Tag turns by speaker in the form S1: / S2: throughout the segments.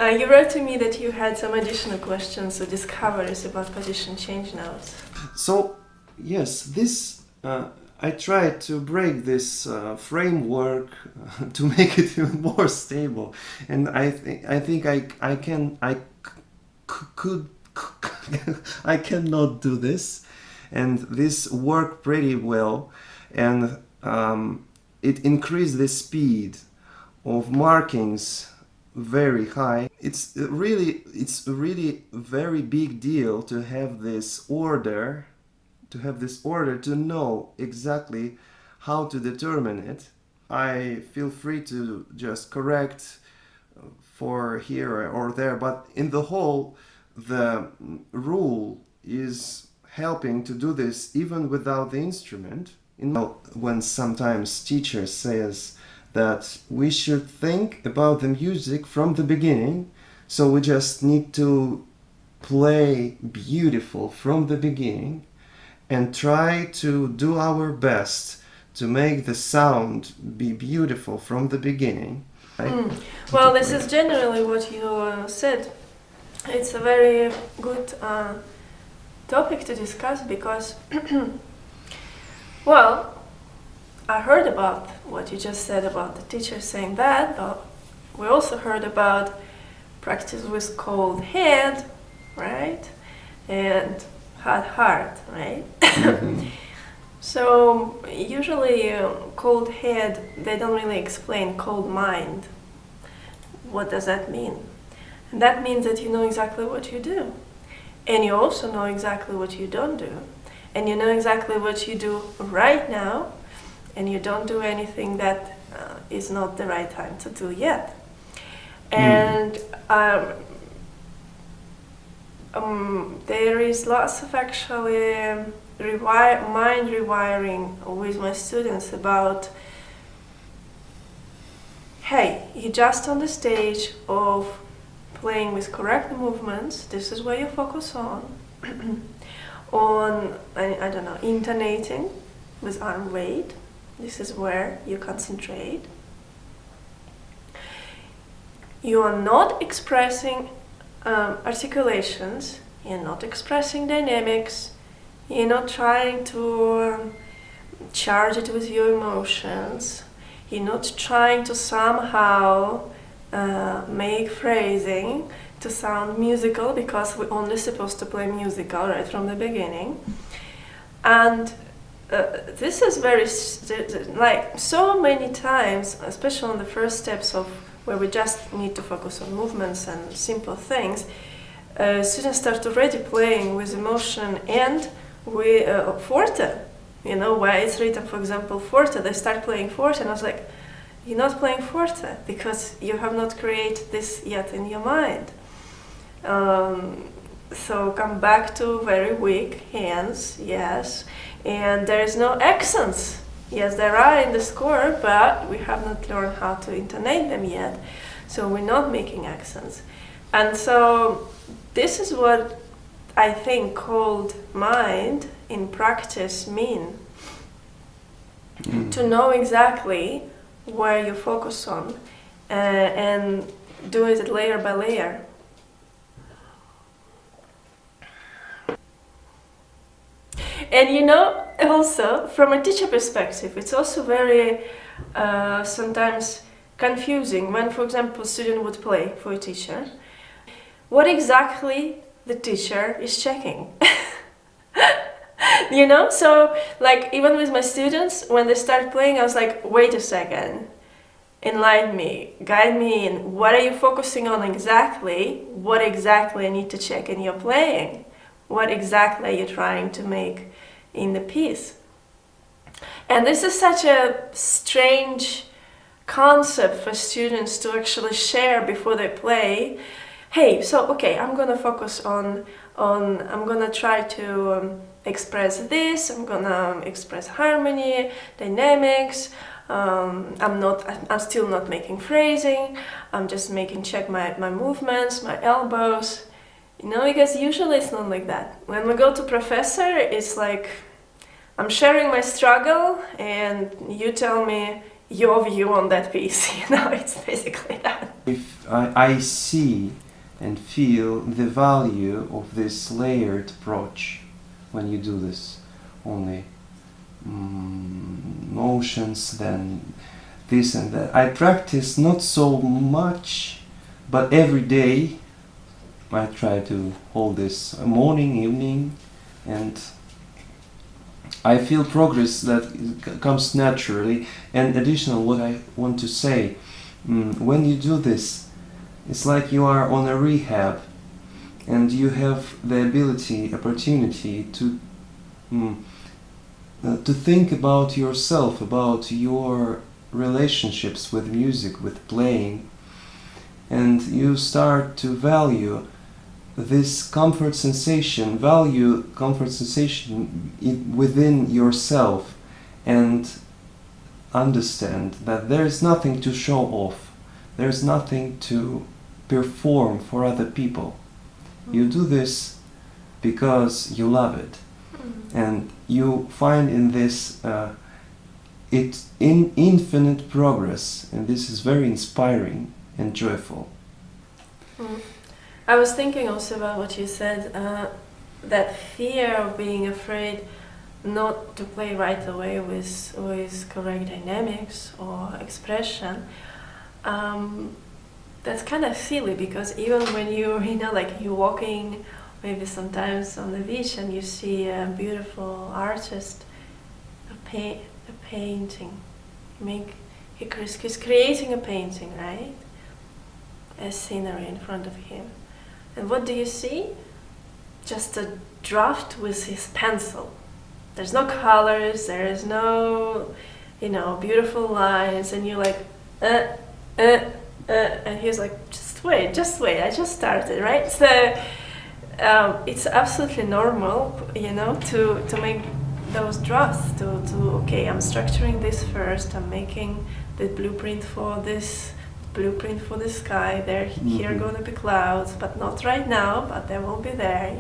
S1: You wrote to me that you had some additional questions or discoveries about position change notes.
S2: So, yes, this I tried to break this framework to make it even more stable, and I think I could I cannot do this, and this worked pretty well, and it increased the speed of markings very high. It's really very big deal to have this order, to know exactly how to determine it. I feel free to just correct for here or there, but in the whole, the rule is helping to do this even without the instrument. When sometimes teacher says that we should think about the music from the beginning, so we just need to play beautiful from the beginning and try to do our best to make the sound be beautiful from the beginning. Right?
S1: Well, this is generally what you said. It's a very good topic to discuss because, well, I heard about what you just said about the teacher saying that, but we also heard about practice with cold head, right? And hot heart, right?
S2: Mm-hmm.
S1: So usually cold head, they don't really explain cold mind. What does that mean? And that means that you know exactly what you do. And you also know exactly what you don't do. And you know exactly what you do right now, and you don't do anything that is not the right time to do yet. And there is lots of actually mind rewiring with my students about, hey, you're just on the stage of playing with correct movements, this is where you focus on, on, I don't know, intonating with arm weight, this is where you concentrate. You are not expressing articulations, you're not expressing dynamics, you're not trying to charge it with your emotions, you're not trying to somehow make phrasing to sound musical, because we're only supposed to play musical right from the beginning. And this is very, like so many times, especially on the first steps of where we just need to focus on movements and simple things, students start already playing with emotion and with forte, you know, where it's written, for example, forte, they start playing forte, and I was like, you're not playing forte because you have not created this yet in your mind. So come back to very weak hands, yes, and there is no accents. Yes, there are in the score, but we have not learned how to intonate them yet, so we're not making accents. And so this is what I think cold mind in practice mean. To know exactly where you focus on and do it layer by layer. And you know, also from a teacher perspective, it's also very sometimes confusing when, for example, a student would play for a teacher. What exactly the teacher is checking? You know, so like even with my students, when they start playing, I was like, wait a second, enlighten me, guide me in, what are you focusing on exactly? What exactly I need to check in your playing? What exactly are you trying to make in the piece? And this is such a strange concept for students to actually share before they play. Hey, so okay, I'm gonna focus on I'm gonna try to express this, I'm gonna express harmony, dynamics, I'm still not making phrasing, I'm just check my movements, my elbows, you know, because usually it's not like that. When we go to professor, it's like, I'm sharing my struggle and you tell me your view on that piece. It's basically that.
S2: If I see and feel the value of this layered approach when you do this, only motions, then this and that. I practice not so much, but every day I try to hold this morning, evening, and I feel progress that comes naturally. And additional, what I want to say, when you do this, it's like you are on a rehab, and you have the opportunity to think about yourself, about your relationships with music, with playing, and you start to value this comfort sensation, within yourself, and understand that there's nothing to show off, there's nothing to perform for other people. You do this because you love it, and you find in this infinite progress, and this is very inspiring and joyful.
S1: I was thinking also about what you said, that fear of being afraid not to play right away with correct dynamics or expression. That's kind of silly, because even when you're walking maybe sometimes on the beach and you see a beautiful artist, a painting, he's creating a painting, right? A scenery in front of him. And what do you see? Just a draft with his pencil. There's no colors, there is no, beautiful lines, and you're like, and he's like, just wait, I just started, right? So it's absolutely normal, to make those drafts, to okay, I'm structuring this first, I'm making the blueprint for the sky, here are gonna be clouds, but not right now, but they will be there,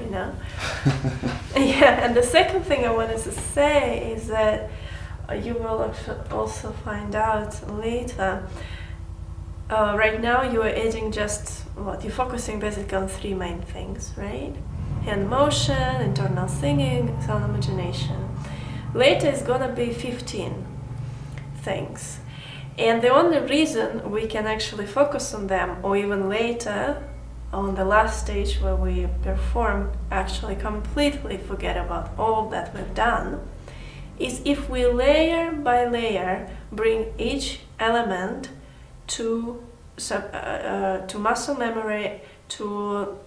S1: Yeah, and the second thing I wanted to say is that you will also find out later. Right now you are adding you're focusing basically on 3 main things, right? Hand motion, internal singing, sound imagination. Later it's gonna be 15 things. And the only reason we can actually focus on them, or even later, on the last stage where we perform, actually completely forget about all that we've done, is if we layer by layer bring each element to muscle memory, to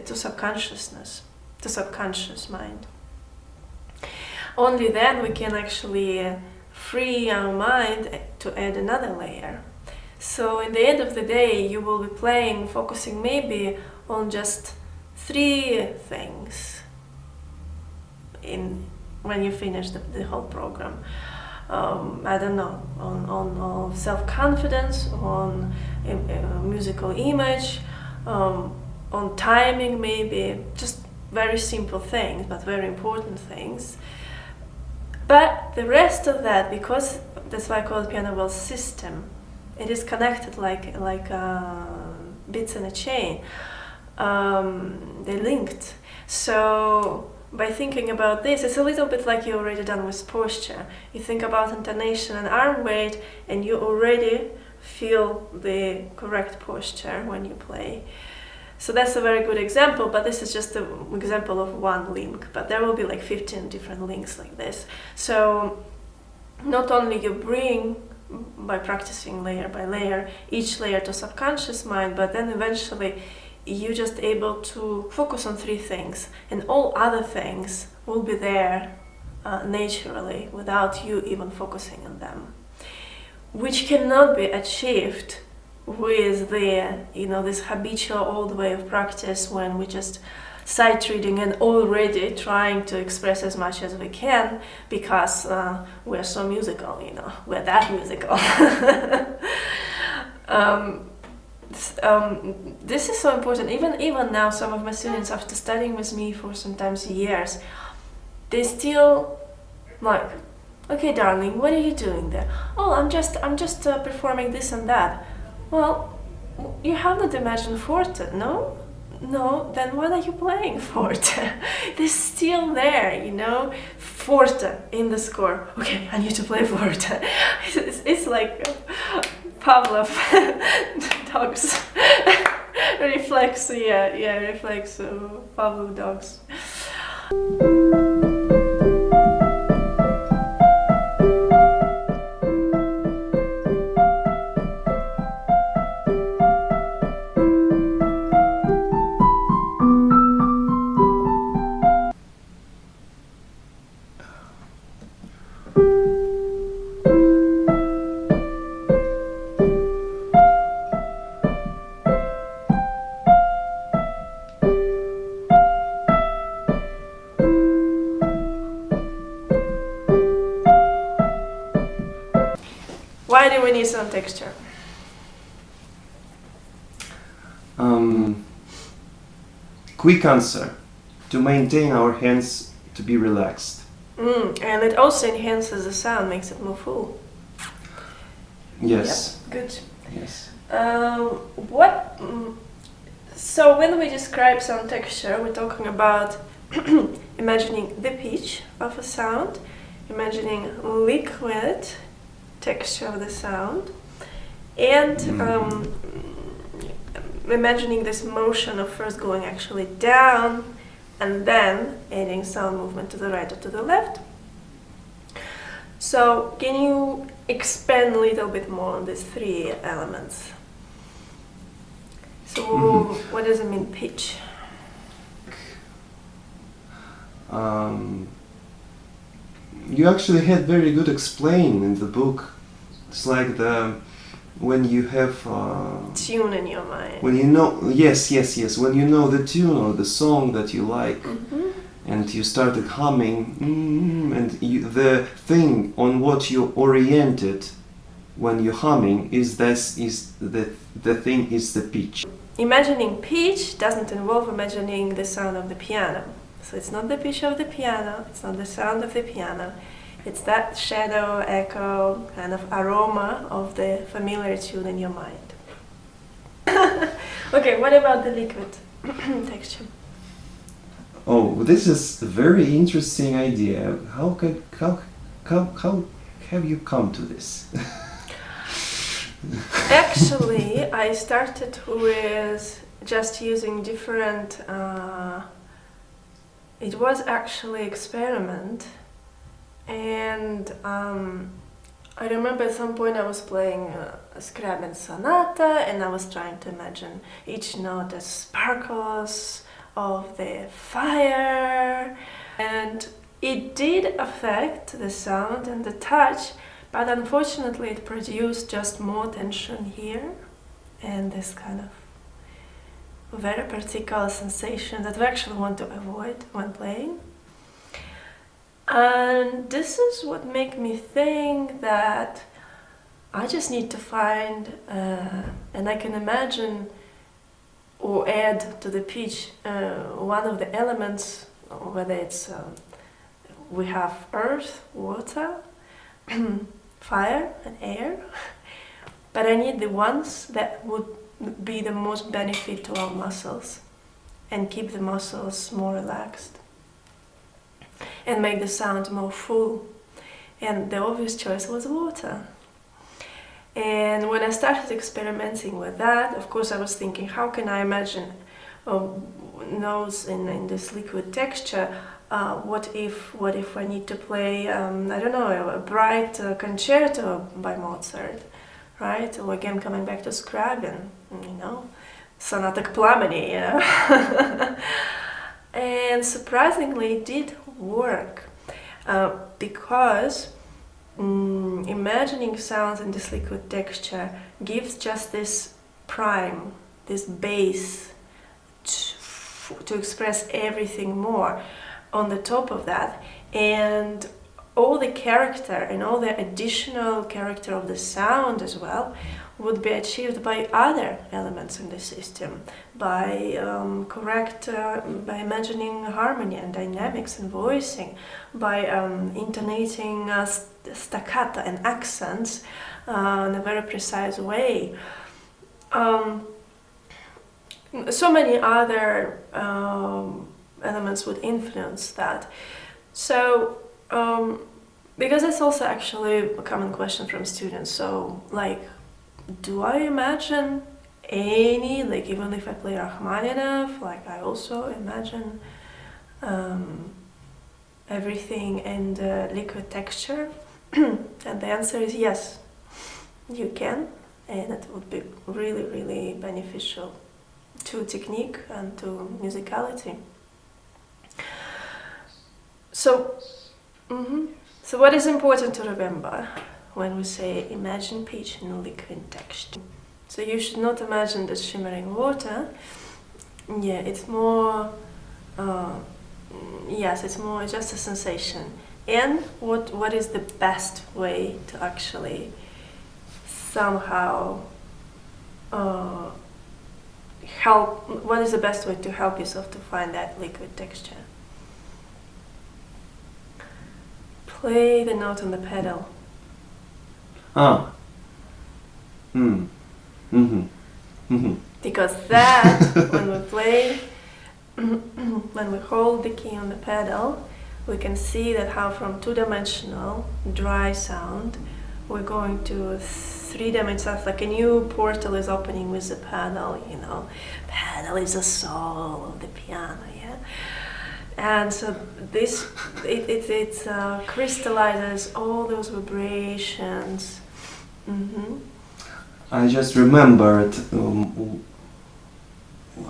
S1: subconsciousness, to subconscious mind. Only then we can actually free our mind to add another layer. So in the end of the day, you will be focusing maybe on just 3 things when you finish the whole program. I don't know, on self-confidence, on musical image, on timing maybe, just very simple things, but very important things. But the rest of that, because that's why I call it PianoWell system, it is connected like bits in a chain. They're linked. So by thinking about this, it's a little bit like you already done with posture. You think about intonation and arm weight, and you already feel the correct posture when you play. So that's a very good example, but this is just an example of one link, but there will be like 15 different links like this. So not only you bring, by practicing layer by layer, each layer to subconscious mind, but then eventually you're just able to focus on 3 things, and all other things will be there naturally without you even focusing on them, which cannot be achieved with this habitual old way of practice, when we just sight reading and already trying to express as much as we can because we're so musical, we're that musical. This is so important. Even now, some of my students, after studying with me for sometimes years, they still Okay, darling, what are you doing there? Oh, I'm just performing this and that. Well, you have not imagined forte, no? No, then what are you playing forte? They're still there, you know? Forte in the score. Okay, I need to play forte. It's like Pavlov dogs. Reflex, yeah, reflex Pavlov dogs. Why do we need some texture?
S2: Quick answer: to maintain our hands to be relaxed.
S1: And it also enhances the sound, makes it more full.
S2: Yes.
S1: Yep, good.
S2: Yes.
S1: So when we describe sound texture, we're talking about imagining the pitch of a sound, imagining liquid texture of the sound, and imagining this motion of first going actually down and then adding sound movement to the right or to the left. So can you expand a little bit more on these three elements? So what does it mean, pitch?
S2: You actually had very good explain in the book. It's like when you have
S1: Tune in your mind.
S2: when you know, yes, when you know the tune or the song that you like, and you started humming, and the thing on what you oriented when you're humming is the thing is the pitch.
S1: Imagining pitch doesn't involve imagining the sound of the piano. So it's not the pitch of the piano, it's not the sound of the piano. It's that shadow, echo, kind of aroma of the familiar tune in your mind. Okay, what about the liquid texture?
S2: Oh, this is a very interesting idea. How have you come to this?
S1: Actually, I started with just using different. It was actually experiment, and I remember at some point I was playing a Scriabin sonata, and I was trying to imagine each note as sparkles of the fire, and it did affect the sound and the touch, but unfortunately it produced just more tension here and this kind of very particular sensation that we actually want to avoid when playing. And this is what made me think that I just need to find, and I can imagine or add to the pitch one of the elements, whether it's we have earth, water, fire and air, but I need the ones that would be the most benefit to our muscles and keep the muscles more relaxed and make the sound more full. And the obvious choice was water. And when I started experimenting with that, of course I was thinking, how can I imagine notes in this liquid texture? What if I need to play, I don't know, a bright concerto by Mozart, right? Or again, coming back to Scriabin, you know, Sonata k Plameni, you know. And surprisingly, it did work because imagining sounds in this liquid texture gives just this prime, this base to express everything more on the top of that, and all the character and all the additional character of the sound as well would be achieved by other elements in the system, by by imagining harmony and dynamics and voicing, by intonating staccato and accents in a very precise way. So many other elements would influence that. So, because it's also actually a common question from students. So, like, do I imagine any, like, even if I play Rachmaninoff, like, I also imagine everything in the liquid texture? And the answer is yes, you can, and it would be really, really beneficial to technique and to musicality. So, so what is important to remember when we say imagine pitch in liquid texture? So you should not imagine the shimmering water. Yeah, it's more, yes, it's more just a sensation. And what is the best way to actually somehow help, what is the best way to help yourself to find that liquid texture? Play the note on the pedal. Because that, when we play, when we hold the key on the pedal, we can see that how from two-dimensional, dry sound, we're going to three-dimensional, like a new portal is opening with the pedal, you know. Pedal is the soul of the piano, yeah? And so this, it crystallizes all those vibrations.
S2: I just remembered,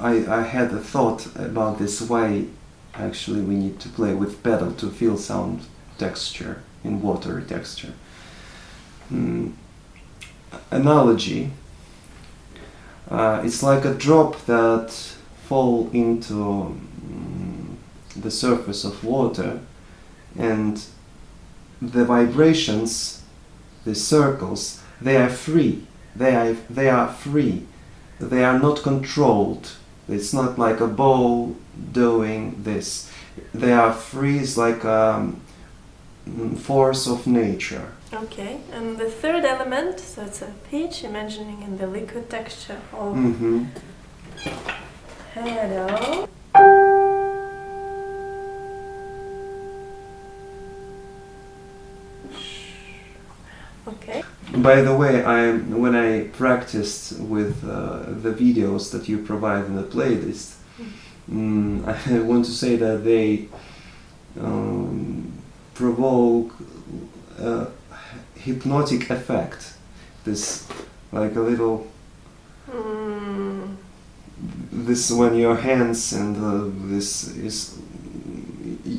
S2: I had a thought about this, why actually we need to play with pedal to feel sound texture in water texture. Analogy, it's like a drop that fall into the surface of water, and the vibrations, the circles, they are free. They are free. They are not controlled. It's not like a bow doing this. They are free. It's like a force of nature.
S1: Okay, and the third element, so it's a pitch, imagining in the liquid texture of pedal. Okay.
S2: By the way, when I practiced with the videos that you provide in the playlist, I want to say that they provoke a hypnotic effect. This, like a little, this when your hands and this is.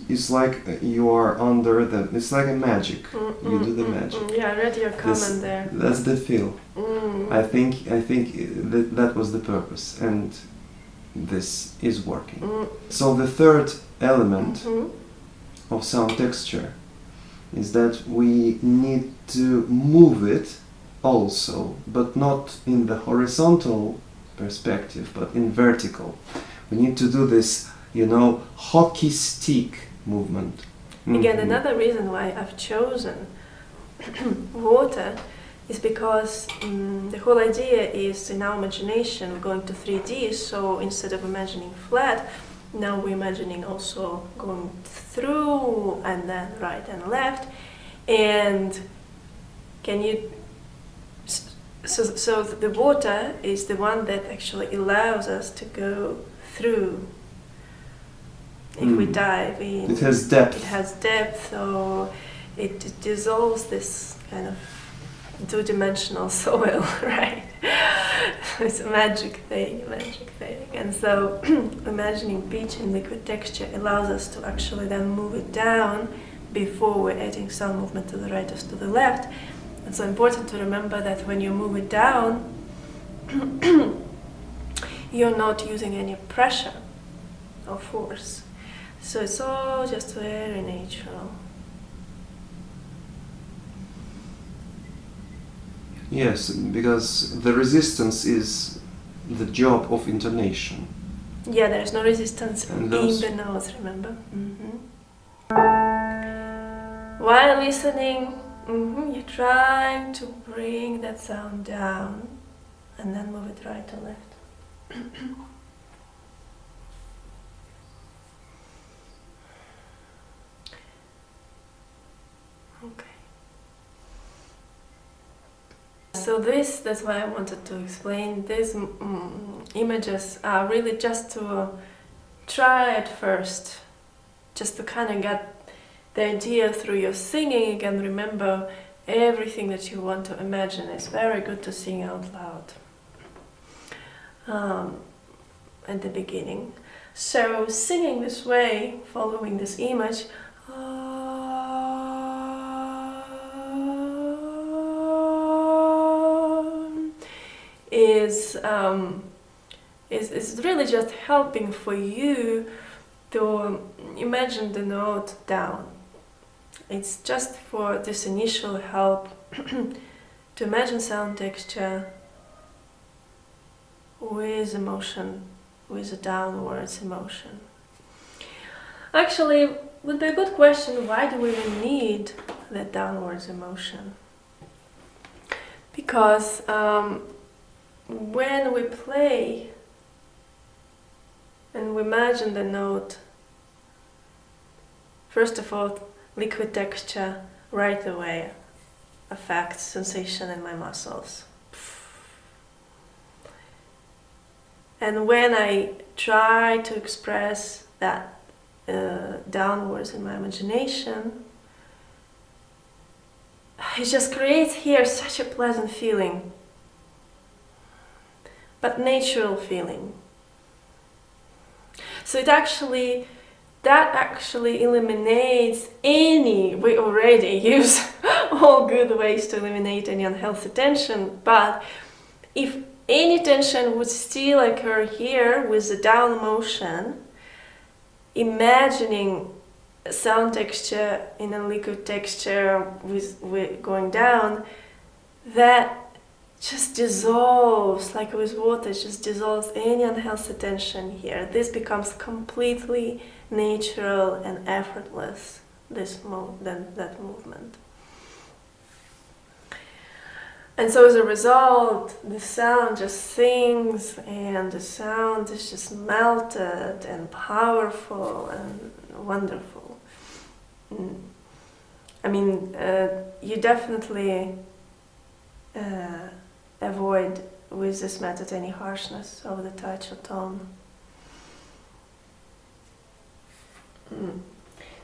S2: It's like you are under the. It's like a magic. You do the magic.
S1: Yeah, I read your comment there.
S2: That's the feel. I think that was the purpose, and this is working. So the third element of sound texture is that we need to move it also, but not in the horizontal perspective, but in vertical. We need to do this, hockey stick movement.
S1: Again, another reason why I've chosen water is because the whole idea is in our imagination we're going to 3D, so instead of imagining flat, now we're imagining also going through and then right and left. And can you, so the water is the one that actually allows us to go through. If we dive in,
S2: it has depth.
S1: It has depth, so it dissolves this kind of two-dimensional soil, right? It's a magic thing. And so imagining pitch in liquid texture allows us to actually then move it down before we're adding some movement to the right or to the left. And so important to remember that when you move it down, you're not using any pressure or force. So it's all just very natural.
S2: Yes, because the resistance is the job of intonation.
S1: Yeah, there's no resistance
S2: And
S1: in the notes, remember? While listening, you try to bring that sound down and then move it right to left. Okay. So that's why I wanted to explain. These images are really just to try at first, just to kind of get the idea through your singing. You can remember everything that you want to imagine. It's very good to sing out loud at the beginning. So singing this way, following this image, is really just helping for you to imagine the note down. It's just for this initial help to imagine sound texture with emotion, with a downwards emotion. Actually, would be a good question, why do we even need that downwards emotion? Because when we play and we imagine the note, first of all, liquid texture right away affects sensation in my muscles. And when I try to express that downwards in my imagination, it just creates here such a pleasant feeling, but natural feeling. So that actually eliminates we already use all good ways to eliminate any unhealthy tension, but if any tension would still occur here with the down motion, imagining sound texture in a liquid texture with going down, that just dissolves, like with water, just dissolves any unhealthy tension here. This becomes completely natural and effortless, that movement. And so as a result, the sound just sings, and the sound is just melted and powerful and wonderful. I mean, you definitely avoid with this method any harshness of the touch or tone.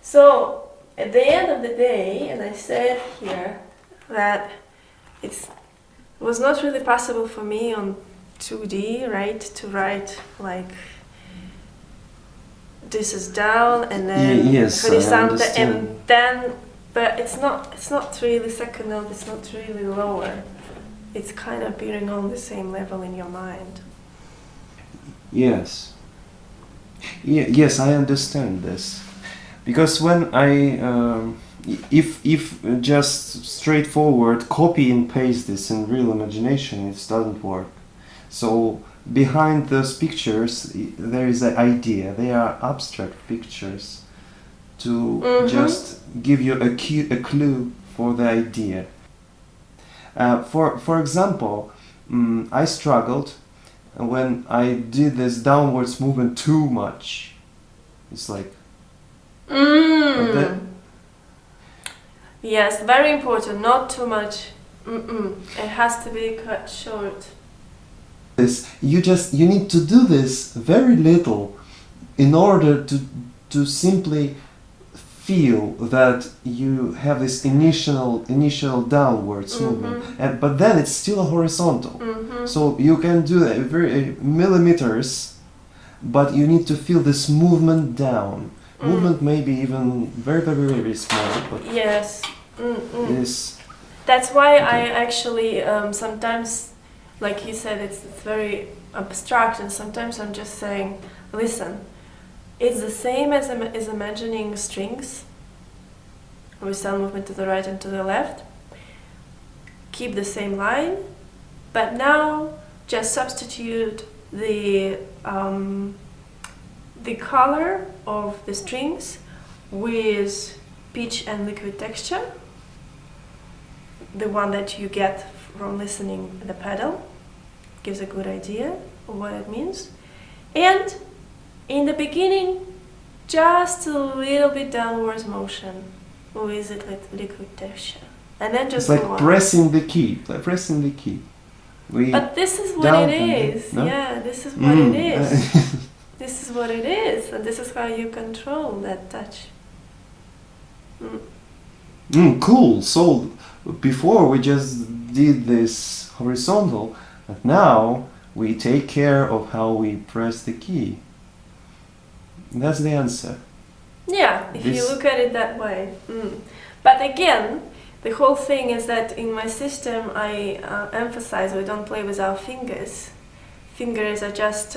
S1: So at the end of the day, and I said here that it was not really possible for me on 2D, right, to write like this is down and then
S2: yes,
S1: horizontal and then, but it's not really second note, it's not really lower. It's kind of appearing on the same level in your mind.
S2: Yes. Yes, I understand this. Because when if just straightforward copy and paste this in real imagination, it doesn't work. So behind those pictures, there is an idea. They are abstract pictures to just give you a clue for the idea. For example, I struggled when I did this downwards movement too much. It's like
S1: yes, very important, not too much. It has to be cut short.
S2: You need to do this very little in order to simply feel that you have this initial downwards movement, but then it's still a horizontal. So you can do that very millimeters, but you need to feel this movement down. Movement may be even very, very, very small, but
S1: yes.
S2: Is
S1: that's why I actually sometimes, like you said, it's very abstract, and sometimes I'm just saying, listen, it's the same as imagining strings with sound movement to the right and to the left. keep the same line, but now just substitute the color of the strings with pitch and liquid texture, the one that you get from listening to the pedal. Gives a good idea of what it means. And in the beginning, just a little bit downwards motion with liquid texture. And then just
S2: It's like
S1: go on.
S2: pressing the key, like pressing the key.
S1: But this is what
S2: down
S1: it
S2: and
S1: is.
S2: down, no?
S1: Yeah, this is what it is. This is what it is. And this is how you control that touch.
S2: Cool. So before we just did this horizontal, but now we take care of how we press the key. That's the answer.
S1: Yeah, if you look at it that way. But again, the whole thing is that in my system I emphasize we don't play with our fingers. Fingers are just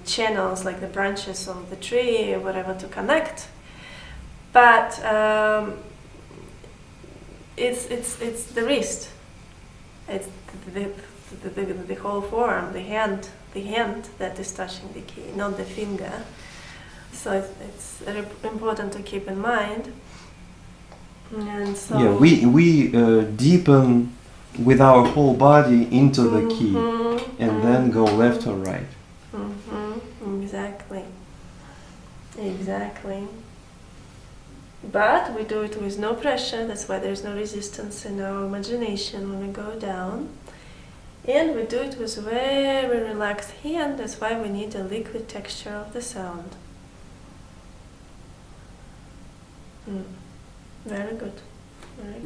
S1: channels, like the branches of the tree or whatever, to connect. But it's the wrist. It's the whole form, the hand that is touching the key, not the finger. So it's important to keep in mind. And so
S2: yeah, we deepen with our whole body into the key, and then go left or right.
S1: Exactly. But we do it with no pressure. That's why there's no resistance in our imagination when we go down. And we do it with very relaxed hand. That's why we need a liquid texture of the sound. Very good. Very